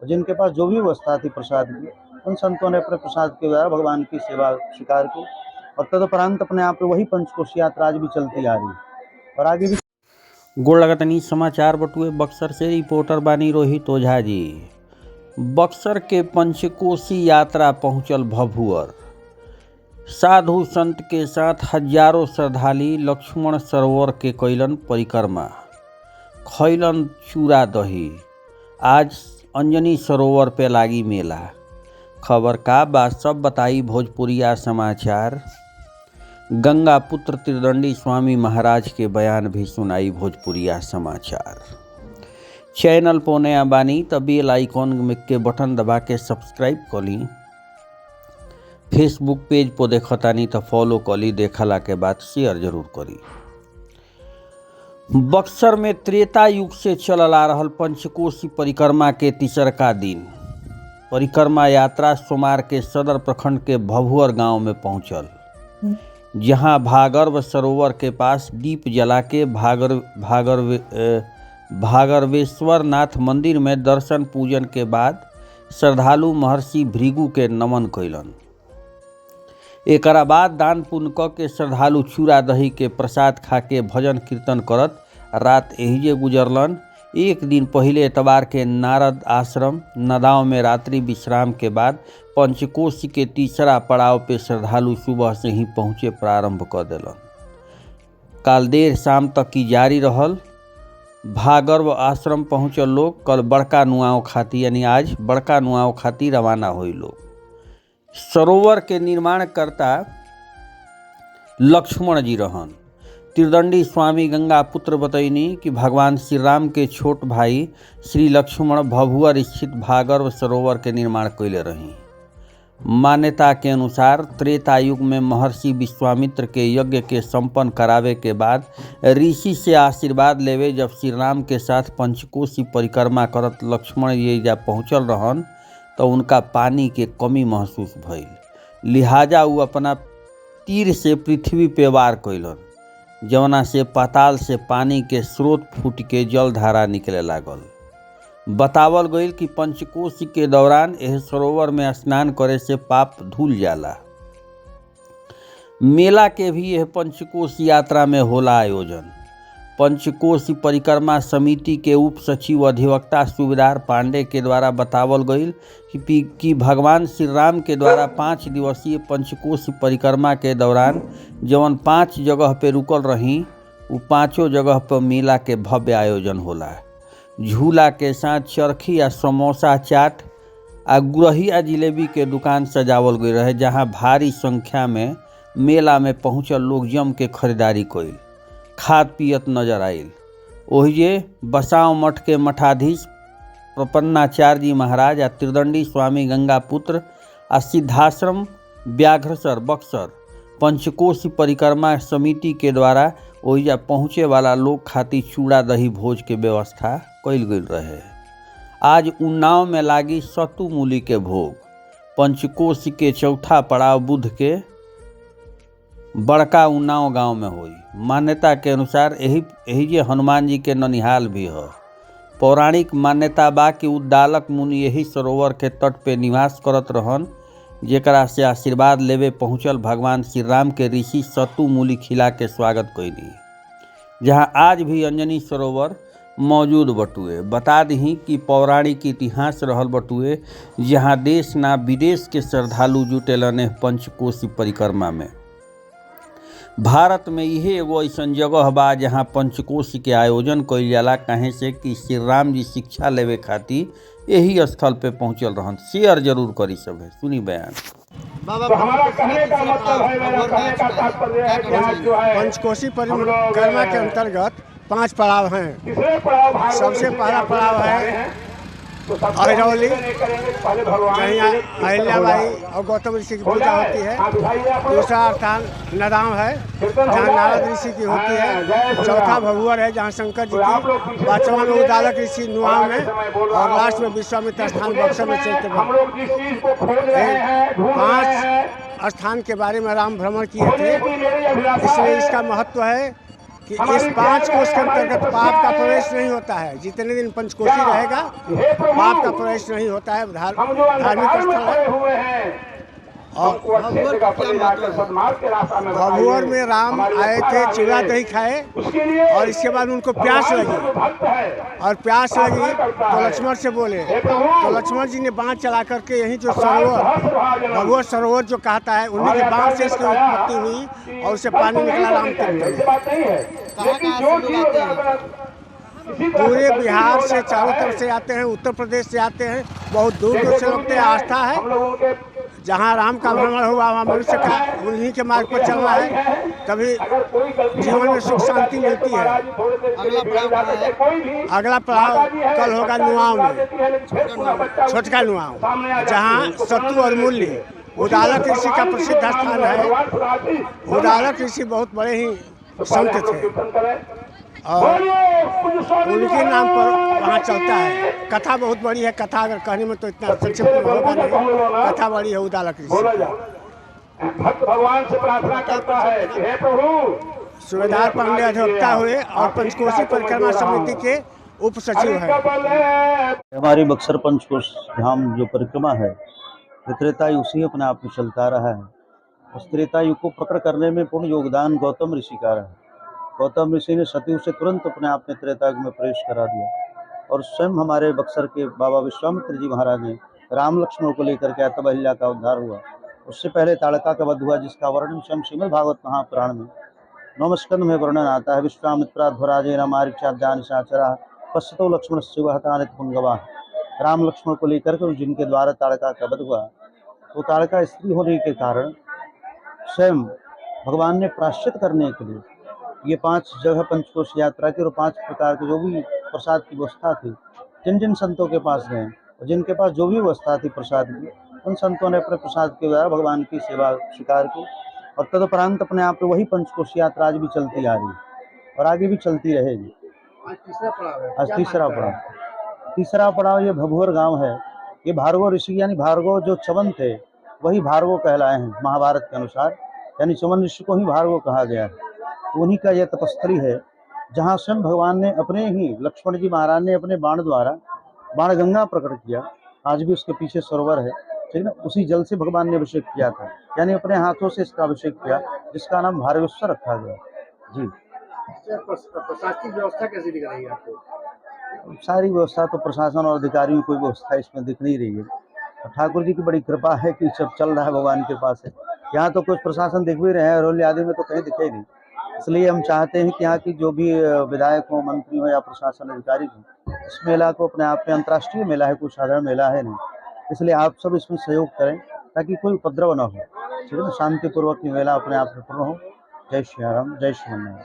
जिनके पास जो भी व्यवस्था थी प्रसाद की, उन संतों ने अपने प्रसाद के द्वारा भगवान की सेवा स्वीकार की और तदुपरांत अपने आप वही पंचकोशी यात्रा आज भी चलती आ रही है और आगे भी। गोड़ लगतनी समाचार बटुए बक्सर से रिपोर्टर बानी रोहित ओझा जी। बक्सर के पंचकोशी यात्रा पहुंचल भभुअर। साधु संत के साथ हजारों श्रद्धालु लक्ष्मण सरोवर के कैलन परिक्रमा, खैलन चूड़ा दही। आज अंजनी सरोवर पे लागी मेला। खबर का बात सब बताई भोजपुरिया समाचार। गंगा पुत्र त्रिदंडी स्वामी महाराज के बयान भी सुनाई भोजपुरिया समाचार। चैनल पर नया बानी तो बेल आइकॉन के बटन दबा के सब्सक्राइब कर ली। फेसबुक पेज पर देखतानी तो फॉलो कर ली। देखला के बाद शेयर जरूर करी। बक्सर में त्रेता युग से चलल आ रहल पंचकोशी परिक्रमा के तीसरका दिन परिक्रमा यात्रा सोमवार के सदर प्रखंड के भभुअर गांव में पहुंचल, जहां भागर्व सरोवर के पास दीप जला के भागरवेश्वर नाथ मंदिर में दर्शन पूजन के बाद श्रद्धालु महर्षि भृगु के नमन कैलन। एकरा बाद दान पुण्य क के श्रद्धालु चूड़ा दही के प्रसाद खा के भजन कीर्तन करत रात एहिजे गुजरलन। एक दिन पहले एतवार के नारद आश्रम नदाव में रात्रि विश्राम के बाद पंचकोशी के तीसरा पड़ाव पे श्रद्धालु सुबह से ही पहुँचे प्रारंभ कर दिलन। काल देर शाम तक की जारी रहल। भागर्व आश्रम पहुँचल लोग कल बड़का नुआव खाती यानी आज बड़का नुआव खाती रवाना हुई लोग। सरोवर के निर्माणकर्ता लक्ष्मण जी रहन। त्रिदंडी स्वामी गंगा पुत्र बतैनी कि भगवान श्री राम के छोट भाई श्री लक्ष्मण भभुअर स्थित भागर्व सरोवर के निर्माण कैले रही। मान्यता के अनुसार त्रेता युग में महर्षि विश्वामित्र के यज्ञ के संपन्न करावे के बाद ऋषि से आशीर्वाद लेवे जब श्री राम के साथ पंचकोशी परिक्रमा करत लक्ष्मण ये जा पहुँचल रहन तो उनका पानी के कमी महसूस भइल। लिहाजा वो अपना तीर से पृथ्वी पे वार कैलन, जवना से पाताल से पानी के स्रोत फूट के जलधारा निकले लागल। बतावल गईल कि पंचकोशी के दौरान यह सरोवर में स्नान करे से पाप धुल जाला। मेला के भी यह पंचकोशी यात्रा में होला आयोजन। पंचकोशी परिक्रमा समिति के उप सचिव अधिवक्ता सुबेदार पांडे के द्वारा बतावल गईल कि भगवान श्री राम के द्वारा 5 दिवसीय पंचकोशी परिक्रमा के दौरान जवन 5 जगह पे रुकल रही वो 5 जगह पर मेला के भव्य आयोजन होला। झूला के साथ चरखी या समोसा चाट आ गुरहिया जिलेबी के दुकान सजावल गई रहे, जहां भारी संख्या में मेला में पहुंचल लोग जम के खरीदारी कइल खाद पियत नजर आयल। ओहिजे बसाव मठ के मठाधीश प्रपन्नाचार्य जी महाराज आ त्रिदंडी स्वामी गंगा पुत्र आ सिद्धाश्रम व्याघ्रसर बक्सर पंचकोशी परिक्रमा समिति के द्वारा ओहिजा पहुँचे वाला लोग खातिर चूड़ा दही भोज के व्यवस्था कैल गई रहे। आज उन्नाव में लागी सत्तू मूली के भोग। पंचकोशी के चौथा पड़ाव बुध के बड़का उन्नाव गांव में हुई। मान्यता के अनुसार यही जे हनुमान जी के ननिहाल भी है। पौराणिक मान्यता बा कि उद्दालक मुनि यही सरोवर के तट पे निवास करत रहन, जेकरा से आशीर्वाद लेवे पहुँचल भगवान श्री राम के ऋषि सत्तू मूली खिला के स्वागत कैली, जहाँ आज भी अंजनी सरोवर मौजूद बटुए। बता दी कि पौराणिक इतिहास रहल बटुए, जहाँ देश ना विदेश के श्रद्धालु जुटेलन पंचकोशी परिक्रमा में। भारत में यही एगो ऐसन जगह बा जहाँ पंचकोशी के आयोजन कइल जाला, कहे से कि श्री राम जी शिक्षा लेवे खातिर यही स्थल पे पहुँचल रहन। शेयर जरूर करी सब है। सुनी बयान। तो हमारा कहने का मतलब है, मेरा कहने का तात्पर्य है कि आज जो है पंचकोशी परिक्रमा के अंतर्गत 5 पड़ाव हैं। सबसे पहला पड़ाव है अहिरौली, जहाँ अहिल्याबाई और गौतम ऋषि की पूजा होती है। दूसरा स्थान नदाव है, जहाँ नारद ऋषि की होती है। चौथा भभुअर है, जहाँ शंकर जी की। पांचवा में उद्दालक ऋषि नुआव में, और लास्ट में विश्वामित्र स्थान बक्सर में चैत्य में। 5 स्थान के बारे में राम भ्रमण किए थे, इसलिए इसका महत्व है कि इस 5 कोष के अंतर्गत पाप का प्रवेश नहीं होता है। जितने दिन पंचकोशी रहेगा पाप का प्रवेश नहीं होता है। धार्मिक स्थल है। और भभुवर में राम आए थे, चिड़ा दही खाए और इसके बाद उनको प्यास लगी और प्यास लगी तो लक्ष्मण से बोले, तो लक्ष्मण जी ने बाँध चला करके यही जो सरोवर भभुवर सरोवर जो कहता है उन्हीं के बाँध से इसकी उत्पत्ति हुई और उससे पानी निकला राम पूरे बिहार से चारों तरफ से आते हैं, उत्तर प्रदेश से आते हैं, बहुत दूर दूर से लोग। आस्था है जहाँ राम का भ्रमण हुआ वहाँ मनुष्य का उन्हीं के मार्ग पर चलना है, तभी जीवन में सुख शांति मिलती है। अगला पड़ाव कल होगा नुआव में, छोटका नुआव, जहाँ सत्तू और मूल्य उदालक ऋषि का प्रसिद्ध स्थान है। उदालक ऋषि बहुत बड़े ही संत थे और उनके नाम पर वहाँ चलता है। कथा बहुत बड़ी है, कथा अगर कहने में तो इतना संक्षिप्त में होगा नहीं, कथा बड़ी है उदालक ऋषि। भक्त भगवान से प्रार्थना करता है कि हे प्रभु। सूबेदार पांडे अधिवक्ता हुए और पंचकोशी परिक्रमा समिति के उप सचिव हैं। हमारी बक्सर पंचकोश धाम जो परिक्रमा है, त्रेतायुग से अपने आप में चलता रहा है। उस त्रेतायुग को प्रकट करने में पूर्ण योगदान गौतम ऋषि का रहा। गौतम ऋषि ने सतयुग से तुरंत अपने आप में त्रेतायुग में प्रवेश करा दिया और स्वयं हमारे बक्सर के बाबा विश्वामित्र जी महाराज ने राम लक्ष्मण को लेकर के तब अहिल्या का उद्धार हुआ। उससे पहले ताड़का का वध हुआ, जिसका वर्णन स्वयं श्रीमद् भागवत महापुराण में 9वें स्कंद में वर्णन आता है। विश्वामित्राध्वराजेन मारीचाद्यानिशाचरा पश्यतो लक्ष्मण शिवहतानित पुंगवा। राम लक्ष्मण को लेकर के जिनके द्वारा ताड़का का वध हुआ, तो ताड़का स्त्री होने के कारण स्वयं भगवान ने प्रायश्चित करने के लिए ये 5 जगह पंचकोश यात्रा की और 5 प्रकार के जो भी प्रसाद की व्यवस्था थी, जिन जिन संतों के पास गए और जिनके पास जो भी व्यवस्था थी प्रसाद की, उन संतों ने अपने प्रसाद के द्वारा भगवान की सेवा स्वीकार की और तदुपरांत अपने आप में वही पंचकोश यात्रा आज भी चलती आ रही है और आगे भी चलती रहेगी। आज तीसरा पड़ाव ये भभुवर गांव है। ये भार्गव ऋषि यानी भार्गव जो च्यवन थे वही भार्गव कहलाए हैं महाभारत के अनुसार, यानी च्यवन ऋषि को ही भार्गव कहा गया है। उन्हीं का यह तपस्थली है जहाँ स्वयं भगवान ने अपने ही लक्ष्मण जी महाराज ने अपने बाण द्वारा बाण गंगा प्रकट किया। आज भी उसके पीछे सरोवर है, ठीक ना, उसी जल से भगवान ने अभिषेक किया था, यानी अपने हाथों से इसका अभिषेक किया, जिसका नाम भार्गवेश्वर रखा गया। जी, प्रशासनिक व्यवस्था कैसी दिख रही है आपको? सारी व्यवस्था तो प्रशासन और अधिकारियों की व्यवस्था इसमें दिख नहीं रही है। ठाकुर जी की बड़ी कृपा है कि सब चल रहा है भगवान के पास है। यहाँ तो कुछ प्रशासन दिख भी रहे हैं, रोली आदि में तो कहीं दिखे नहीं। इसलिए हम चाहते हैं कि यहाँ की जो भी विधायक हो, मंत्री हो या प्रशासन अधिकारी हो, इस मेला को अपने आप में अंतर्राष्ट्रीय मेला है, कोई साधारण मेला है नहीं। इसलिए आप सब इसमें सहयोग करें ताकि कोई उपद्रव न हो, ठीक है ना, शांतिपूर्वक ये मेला अपने आप में पूर्ण हो। जय श्री राम, जय श्री राम।